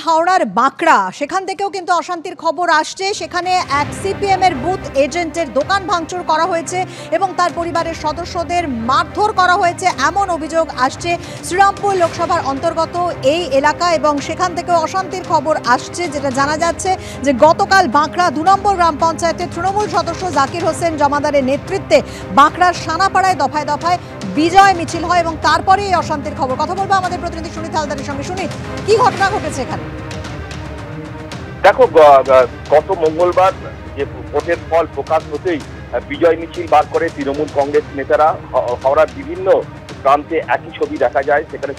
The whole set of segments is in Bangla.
হাওড়ার বাঁকড়া, সেখান থেকেও কিন্তু অশান্তির খবর আসছে। সেখানে এক সিপিএম এর বুথ এজেন্টের দোকান ভাঙচুর করা হয়েছে এবং তার পরিবারের সদস্যদের মারধর করা হয়েছে, এমন অভিযোগ আসছে শ্রীরামপুর লোকসভার অন্তর্গত এই এলাকা। এবং সেখান থেকেও অশান্তির খবর আসছে, যেটা জানা যাচ্ছে যে গতকাল বাঁকড়া 2 নম্বর গ্রাম পঞ্চায়েতের তৃণমূল সদস্য জাকির হোসেন জমাদারের নেতৃত্বে বাঁকড়ার সানাপাড়ায় দফায় দফায় বিজয় মিছিল হয় এবং তারপরে এই অশান্তির খবর। কথা বলবো আমাদের প্রতিনিধি সুনীত হালদারের সঙ্গে। সুনীত, কি ঘটনা ঘটেছে এখানে? দেখো, গত মঙ্গলবার যে ভোটের ফল প্রকাশ হতেই বিজয় মিছিল বার করে তৃণমূল কংগ্রেস নেতারা হাওড়ার বিভিন্ন প্রান্তে একই ছবি দেখা যায়। সেখানে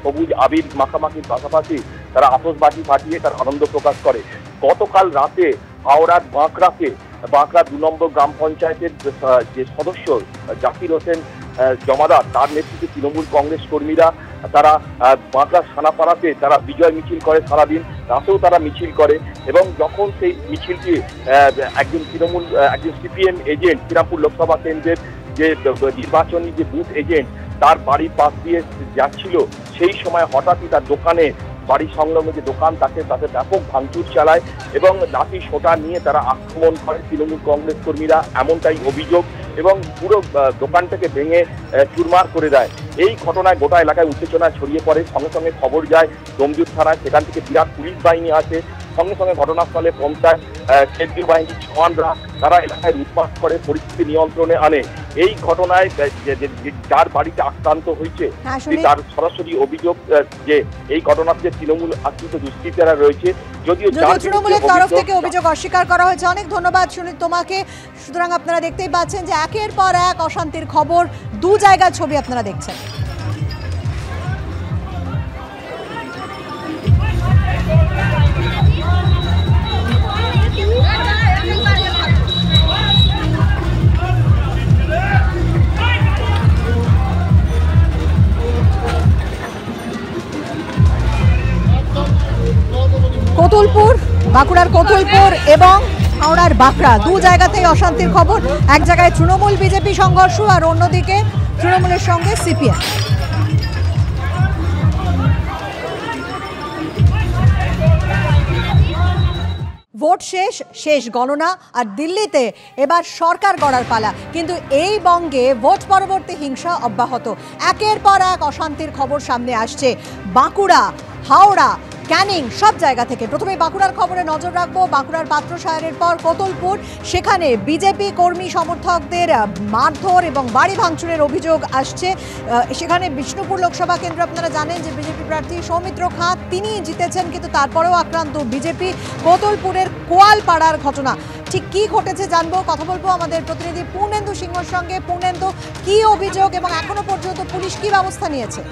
সবুজ আবির মাখামাখির পাশাপাশি তারা আতশবাজি ফাটিয়ে তার আনন্দ প্রকাশ করে। গতকাল রাতে হাওড়ার বাঁকড়া 2 নম্বর গ্রাম পঞ্চায়েতের যে সদস্য জাকির হোসেন জমাদার, তার নেতৃত্বে তৃণমূল কংগ্রেস কর্মীরা তারা বাঁকড়া সানাপাড়াতে তারা বিজয় মিছিল করে, সারাদিন রাতেও তারা মিছিল করে। এবং যখন সেই মিছিলটি একজন সিপিএম এজেন্ট, শ্রীরামপুর লোকসভা কেন্দ্রের যে নির্বাচনী যে বুথ এজেন্ট, তার বাড়ির পাশ দিয়ে যাচ্ছিল, সেই সময় হঠাৎই তার দোকানে, বাড়ি সংলগ্ন যে দোকান, তাতে ব্যাপক ভাঙচুর চালায় এবং লাঠি সোঁটা নিয়ে তারা আক্রমণ করে তৃণমূল কংগ্রেস কর্মীরা, এমনটাই অভিযোগ। এবং পুরো দোকানটাকে ভেঙে চুরমার করে দেয়। এই ঘটনায় গোটা এলাকায় উত্তেজনা ছড়িয়ে পড়ে। সঙ্গে সঙ্গে খবর যায় ডোমজুর থানায়, সেখান থেকে বিরাট পুলিশ বাহিনী আসে। সঙ্গে সঙ্গে ঘটনাস্থলে পৌঁছায় কেন্দ্রীয় বাহিনীর জওয়ানরা, তারা এলাকায় লুটপাট করে পরিস্থিতি নিয়ন্ত্রণে আনে। এই ঘটনায় যার বাড়িতে আক্রান্ত হয়েছে তার সরাসরি অভিযোগ যে এই ঘটনাতে তৃণমূল আশ্রিত দুষ্কৃতীরা রয়েছে, যদিও তৃণমূলের তরফ থেকে অভিযোগ অস্বীকার করা হয়েছে। অনেক ধন্যবাদ সুনীত তোমাকে। সুতরাং আপনারা দেখতেই পাচ্ছেন যে একের পর এক অশান্তির খবর, 2 জায়গার ছবি আপনারা দেখছেন। কতুলপুর, বাঁকুড়ার কতুলপুর এবং হাওড়ার বাঁকড়া, 2 জায়গাতেই অশান্তির খবর। এক জায়গায় তৃণমূল বিজেপি সংঘর্ষ আর অন্যদিকে তৃণমূলের সঙ্গে সিপিএম। ভোট শেষ গণনা, আর দিল্লিতে এবার সরকার গড়ার পালা। কিন্তু এই বঙ্গে ভোট পরবর্তী হিংসা অব্যাহত। একের পর এক অশান্তির খবর সামনে আসছে বাঁকুড়া, হাওড়া, ক্যানিং, সব জায়গা থেকে। প্রথমে বাঁকুড়ার খবরে নজর রাখবো। বাঁকুড়ার পাত্রসাহের পর কতুলপুর, সেখানে বিজেপি কর্মী সমর্থকদের মারধর এবং বাড়ি ভাঙচুরের অভিযোগ আসছে। সেখানে বিষ্ণুপুর লোকসভা কেন্দ্র, আপনারা জানেন যে বিজেপি প্রার্থী সৌমিত্র খাঁ তিনি জিতেছেন, কিন্তু তারপরেও আক্রান্ত বিজেপি। কতুলপুরের কোয়ালপাড়ার ঘটনা, ঠিক কি ঘটেছে জানবো, কথা বলবো আমাদের প্রতিনিধি পূর্ণেন্দু সিংহর সঙ্গে। পূর্ণেন্দু, কি অভিযোগ এবং এখনো পর্যন্ত পুলিশ কি ব্যবস্থা নিয়েছে?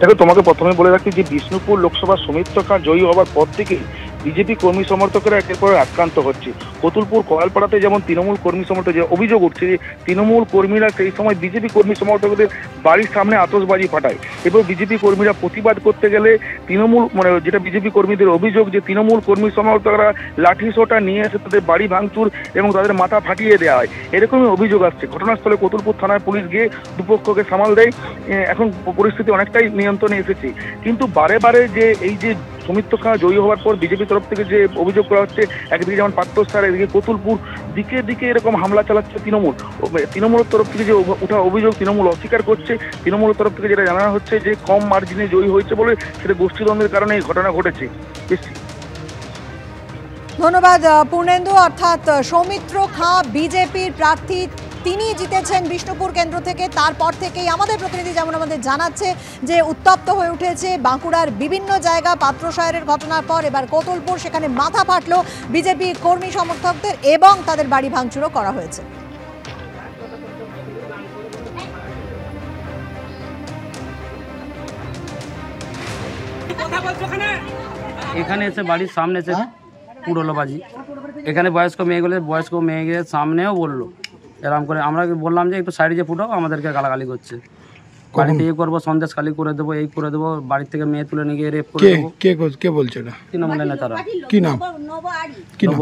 দেখো, তোমাকে প্রথমে বলে রাখি যে বিষ্ণুপুর লোকসভা সৌমিত্র খাঁ জয়ী হওয়ার পর থেকে বিজেপি কর্মী সমর্থকেরা একের পর আক্রান্ত হচ্ছে। কতুলপুর কোয়ালপাড়াতে যেমন তৃণমূল কর্মী সমর্থক যে অভিযোগ উঠছে যে তৃণমূল কর্মীরা সেই সময় বিজেপি কর্মী সমর্থকদের বাড়ির সামনে আতশবাজি ফাটায় এবং বিজেপি কর্মীরা প্রতিবাদ করতে গেলে তৃণমূল যেটা বিজেপি কর্মীদের অভিযোগ যে তৃণমূল কর্মী সমর্থকরা লাঠি সোঁটা নিয়ে এসে তাদের বাড়ি ভাঙচুর এবং তাদের মাথা ফাটিয়ে দেওয়া হয়, এরকমই অভিযোগ আসছে। ঘটনাস্থলে কতুলপুর থানার পুলিশ গিয়ে দুপক্ষকে সামাল দেয়। এখন পরিস্থিতি অনেকটাই নিয়ন্ত্রণে এসেছে। কিন্তু বারে বারে যে এই যে সৌমিত্র খাঁ জয়ী হওয়ার পর বিজেপির তরফ থেকে যে অভিযোগ করা হচ্ছে, একদিকে যেমন পাত্রসার, এদিকে কতুলপুর, দিকে দিকে এরকম হামলা চালাচ্ছে তৃণমূলের তরফ থেকে যে ওঠা অভিযোগ তৃণমূল অস্বীকার করছে। তৃণমূলের তরফ থেকে যেটা জানানো হচ্ছে যে কম মার্জিনে জয়ী হয়েছে বলে সেটা গোষ্ঠীদ্বন্দ্বের কারণে এই ঘটনা ঘটেছে। ধন্যবাদ পূর্ণেন্দু। অর্থাৎ সৌমিত্র খাঁ বিজেপির প্রার্থী, তিনি জিতেছেন বিষ্ণুপুর কেন্দ্র থেকে। তারপর থেকেই আমাদের প্রতিনিধি যেমন আমাদের জানাচ্ছে যে উত্তপ্ত হয়ে উঠেছে বাঁকুড়ার বিভিন্ন জায়গা। পাত্রসাহের ঘটনার পর এবার কতুলপুর, সেখানে মাথা ফাটলো বিজেপি কর্মী সমর্থকদের এবং তাদের বাড়ি ভাঙচুরও করা হয়েছে। এখানে এসে বাড়ির সামনে এসে পুরোলো বাজি, এখানে বয়স্ক মেয়েগুলোর সামনেও বললো এরকম করে। আমরা বললাম যে একটু সাইডে যে ফুটাও, আমাদেরকে গালাগালি করছে। বাড়িতে ইয়ে করবো, সন্দেশ খালি করে দেবো, এই করে দেবো, বাড়ির থেকে মেয়ে তুলে নিয়ে গিয়ে রেপ করে কে দেবো। কে কে বলছে এটা? তৃণমূলের নেতারা। কি নাম? কি নাম?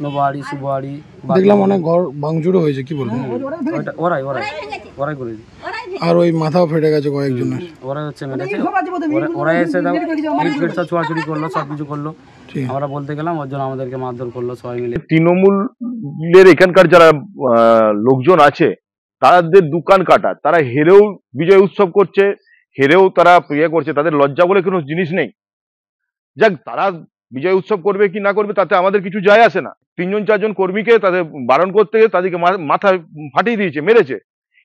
নবাড়ি, শুভবাড়ি। দেখলাম অনেক ঘর ভাঙচুরও হয়েছে, কি বলবো? ওরাই করেছে। আর ওই মাথাও ফেটে গেছে কয়েকজনের। ওরাই হচ্ছে মেরেছে। ওরাই এসে সব ছোড়াছুড়ি করলো, সব কিছু করলো। ঠিক আছে। আমরা বলতে গেলাম, ওর জন্য আমাদেরকে মারধর করলো সবাই মিলে। তৃণমূলের এখানকার যারা লোকজন আছে তাদের দোকান কাটা, তারা হেরেও বিজয় উৎসব করছে, হেরেও তারা ইয়ে করছে, তাদের লজ্জা বলে কোনো জিনিস নেই। যাক, তারা বিজয় উৎসব করবে কি না করবে তাতে আমাদের কিছু যায় আসে না। 3-4 কর্মীকে তাদের বারণ করতে গিয়ে তাদেরকে মাথা ফাটিয়ে দিয়েছে, মেরেছে।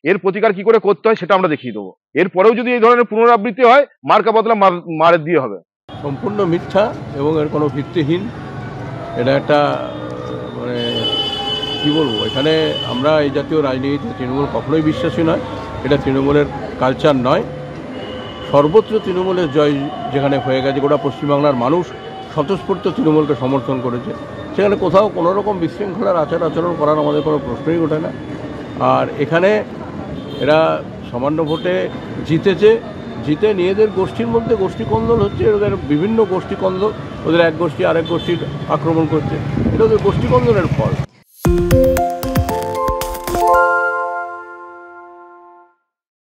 এর প্রতিকার কি করে করতে হয় সেটা আমরা দেখিয়ে দেবো। এরপরেও যদি এই ধরনের পুনরাবৃত্তি হয়, মার্কা বদলা মার দিয়ে হবে। সম্পূর্ণ মিথ্যা এবং এর কোনো ভিত্তিহীন। এটা একটা মানে কী বলবো, এখানে আমরা এই জাতীয় রাজনীতিতে তৃণমূল কখনোই বিশ্বাসী নয়। এটা তৃণমূলের কালচার নয়। সর্বত্র তৃণমূলের জয় যেখানে হয়ে গেছে, গোটা পশ্চিমবাংলার মানুষ স্বতঃস্ফূর্ত তৃণমূলকে সমর্থন করেছে, সেখানে কোথাও কোনো রকম বিশৃঙ্খলার আচরণ করার আমাদের কোনো প্রশ্নই ওঠে না। আর এখানে এরা সামান্য ভোটে জিতেছে, জিতে নিজেদের গোষ্ঠীর মধ্যে গোষ্ঠী কন্দল হচ্ছে, ওদের বিভিন্ন গোষ্ঠী কন্দল, ওদের এক গোষ্ঠী আরেক গোষ্ঠীর আক্রমণ করছে, এটা ওদের গোষ্ঠী কন্দলের ফল।